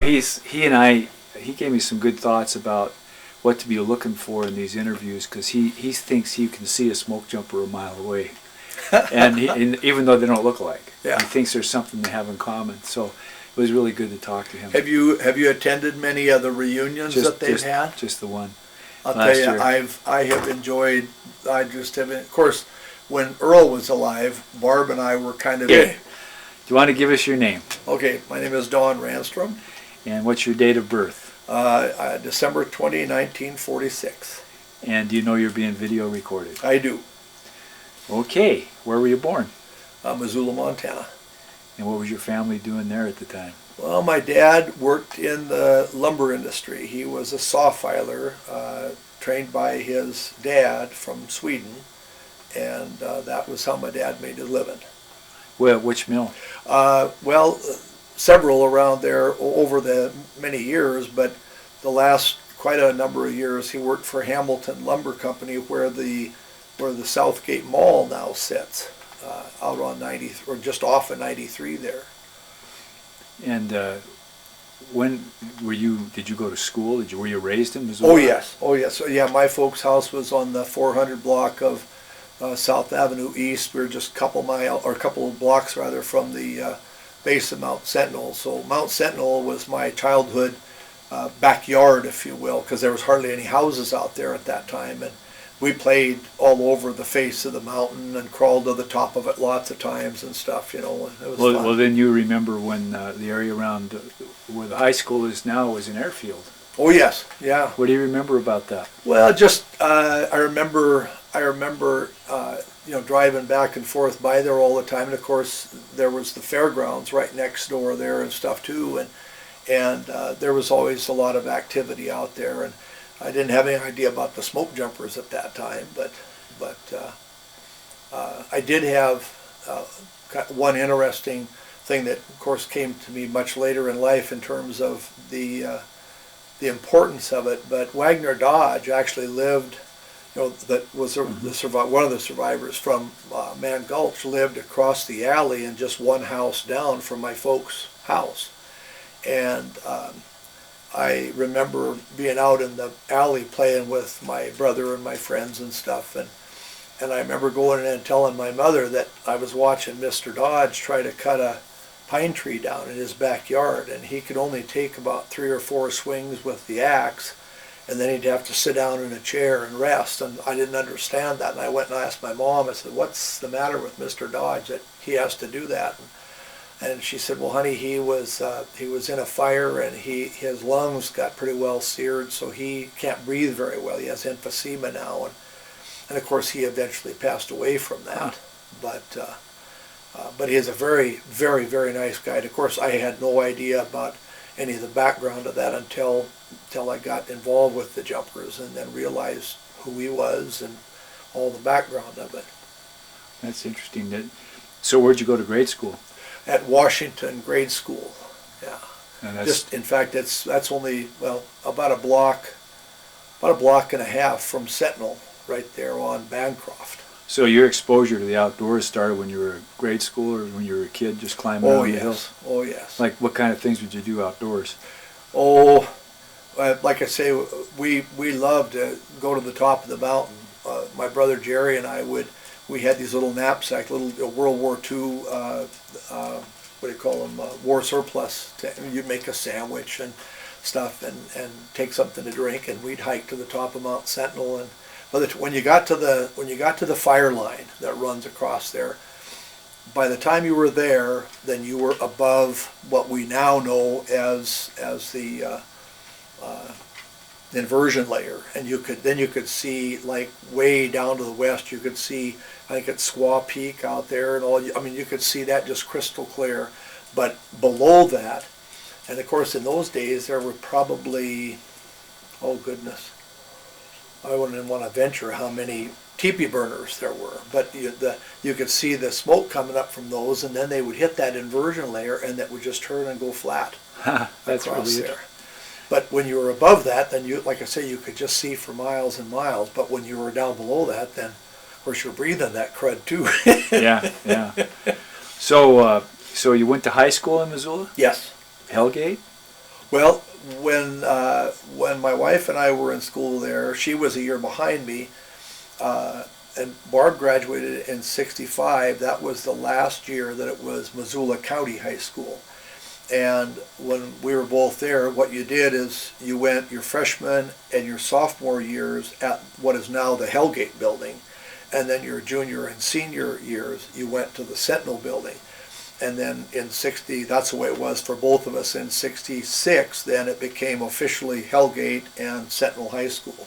he gave me some good thoughts about what to be looking for in these interviews, because he thinks he can see a smoke jumper a mile away, and even though they don't look alike, Yeah. he thinks there's something they have in common. So it was really good to talk to him. Have you attended many of the reunions that they've had? Just the one. I'll last tell you, year. I have enjoyed. I just have. Of course, when Earl was alive, Barb and I were kind of. Do you want to give us your name? Okay, my name is Don Ranstrom. And what's your date of birth? December 20, 1946. And do you know you're being video recorded? I do. Okay. Where were you born? Missoula, Montana. And what was your family doing there at the time? Well, my dad worked in the lumber industry. He was a saw filer, trained by his dad from Sweden, and that was how my dad made his living. Well, which mill? Well, several around there over the many years, but the last quite a number of years he worked for Hamilton Lumber Company, where the Southgate Mall now sits, out on 90 or just off of 93 there. And when did you go to school? Were you raised in Missoula? Oh yes. So, yeah, my folks' house was on the 400 block of South Avenue East. We were just a couple of blocks rather from the base of Mount Sentinel. So Mount Sentinel was my childhood backyard, if you will, because there was hardly any houses out there at that time, and we played all over the face of the mountain and crawled to the top of it lots of times and stuff. It was fun. Well, then you remember when the area around where the high school is now was an airfield. Oh yes, yeah. What do you remember about that? Well, just I remember driving back and forth by there all the time, and of course there was the fairgrounds right next door there and stuff too, and there was always a lot of activity out there, and I didn't have any idea about the smoke jumpers at that time, but I did have one interesting thing that of course came to me much later in life in terms of the importance of it. But Wagner Dodge actually lived, that was one of the survivors from Man Gulch, lived across the alley and just one house down from my folks' house. And I remember being out in the alley playing with my brother and my friends and stuff, and I remember going in and telling my mother that I was watching Mr. Dodge try to cut a pine tree down in his backyard, and he could only take about 3 or 4 swings with the axe, and then he'd have to sit down in a chair and rest. And I didn't understand that, and I went and asked my mom. I said, "What's the matter with Mr. Dodge that he has to do that?" And she said, "Well, honey, he was in a fire, and his lungs got pretty well seared, so he can't breathe very well. He has emphysema now, and of course he eventually passed away from that. But he is a very, very, very nice guy. And of course, I had no idea about any of the background of that until I got involved with the jumpers, and then realized who he was and all the background of it." That's interesting. So where'd you go to grade school? At Washington Grade School, yeah. And Just in fact, that's only about a block and a half from Sentinel, right there on Bancroft. So your exposure to the outdoors started when you were in grade school, or when you were a kid, just climbing around the hills? Oh yes. Like what kind of things would you do outdoors? Oh, like I say, we loved to go to the top of the mountain. My brother Jerry and I we had these little knapsack, little World War II, what do you call them, war surplus. You'd make a sandwich and stuff, and take something to drink, and we'd hike to the top of Mount Sentinel. And when you got to the fire line that runs across there, by the time you were there, then you were above what we now know as the inversion layer, and you could see, like, way down to the west. You could see, I think it's Squaw Peak out there, and all. I mean, you could see that just crystal clear. But below that, and of course in those days there were probably, oh goodness, I wouldn't want to venture how many teepee burners there were, but you could see the smoke coming up from those, and then they would hit that inversion layer, and that would just turn and go flat. That's across really there. But when you were above that, then like I say, you could just see for miles and miles. But when you were down below that, then of course you're breathing that crud too. Yeah. So you went to high school in Missoula? Yes. Hellgate? Well, when my wife and I were in school there, she was a year behind me, and Barb graduated in '65. That was the last year that it was Missoula County High School. And when we were both there, what you did is you went your freshman and your sophomore years at what is now the Hellgate building, and then your junior and senior years you went to the Sentinel building. And then in '60, that's the way it was for both of us. In '66, then it became officially Hellgate and Sentinel High School.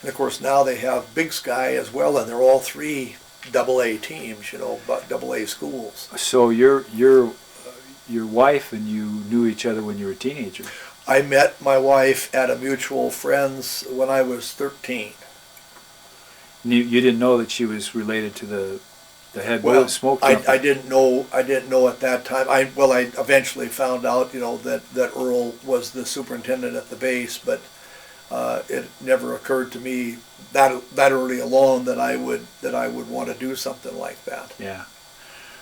And of course now they have Big Sky as well, and they're all three AA teams, but AA schools. So your wife and you knew each other when you were teenagers. I met my wife at a mutual friend's when I was 13. You didn't know that she was related to the head smoke jumper? I didn't know at that time. I eventually found out, that Earl was the superintendent at the base, but it never occurred to me that early along that I would want to do something like that. Yeah.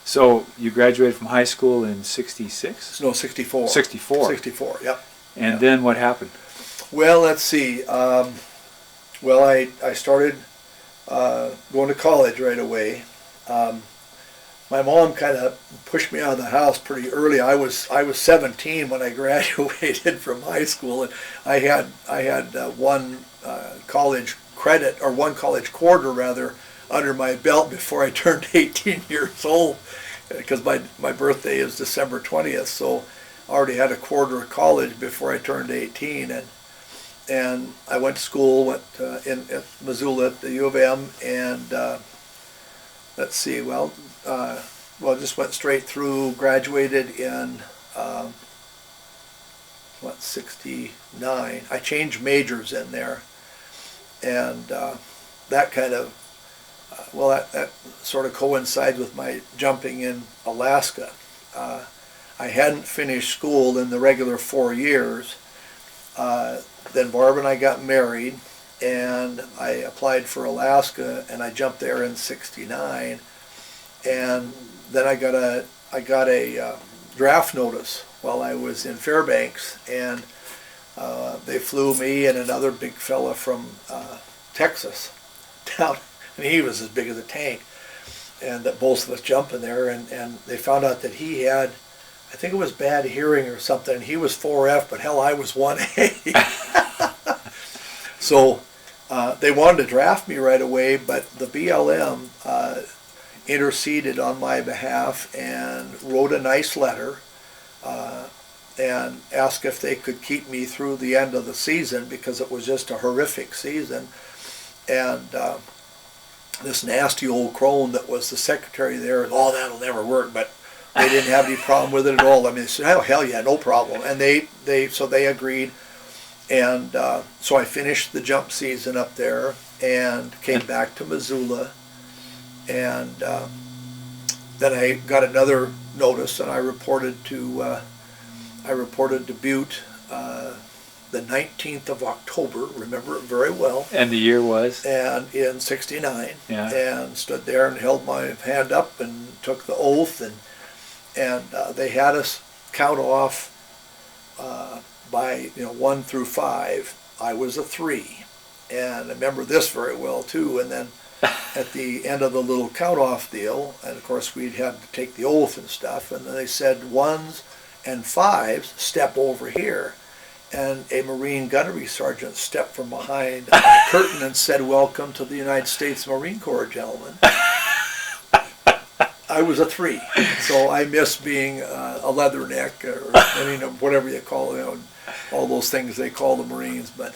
So you graduated from high school in '66? No, '64. '64. '64. Yep. And then what happened? Well, let's see. I started going to college right away. My mom kind of pushed me out of the house pretty early. I was 17 when I graduated from high school, and I had one college credit, or one college quarter rather, under my belt before I turned 18 years old, because my birthday is December 20th, so I already had a quarter of college before I turned 18, and I went to school, in Missoula at the U of M, and just went straight through, graduated in, 69. I changed majors in there, and that kind of, that sort of coincides with my jumping in Alaska. I hadn't finished school in the regular 4 years. Then Barb and I got married, and I applied for Alaska, and I jumped there in '69, and then I got a draft notice while I was in Fairbanks, and they flew me and another big fella from Texas down, and he was as big as a tank, and that both of us jumping there, and they found out that he had, I think it was bad hearing or something, and he was 4F, but hell, I was 1A. So they wanted to draft me right away, but the BLM interceded on my behalf and wrote a nice letter and asked if they could keep me through the end of the season, because it was just a horrific season. And this nasty old crone that was the secretary there, that'll never work, but they didn't have any problem with it at all. I mean, they said, oh, hell yeah, no problem. And so they agreed. And so I finished the jump season up there and came back to Missoula. And then I got another notice, and I reported to Butte the 19th of October, remember it very well. And the year was? And in '69. Yeah. And stood there and held my hand up and took the oath, and they had us count off by 1 through 5. I was a 3, and I remember this very well too. And then at the end of the little count-off deal, and of course we'd had to take the oath and stuff, and then they said 1s and 5s step over here, and a Marine gunnery sergeant stepped from behind a curtain and said, "Welcome to the United States Marine Corps, gentlemen." I was a 3, so I miss being a leatherneck, or whatever you call it, all those things they call the Marines. But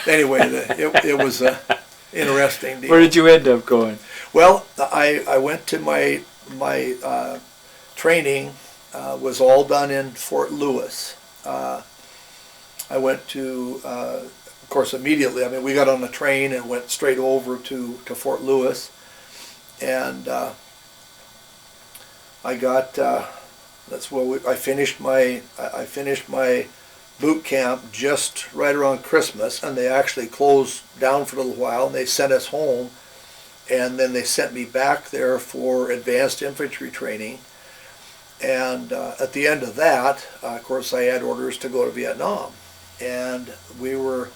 anyway, it was a interesting deal. Where did you end up going? Well, I went to my training was all done in Fort Lewis. I went to, of course, immediately. I mean, we got on a train and went straight over to Fort Lewis, and I got. That's where I finished my boot camp just right around Christmas, and they actually closed down for a little while, and they sent us home, and then they sent me back there for advanced infantry training. And at the end of that, of course, I had orders to go to Vietnam. And we were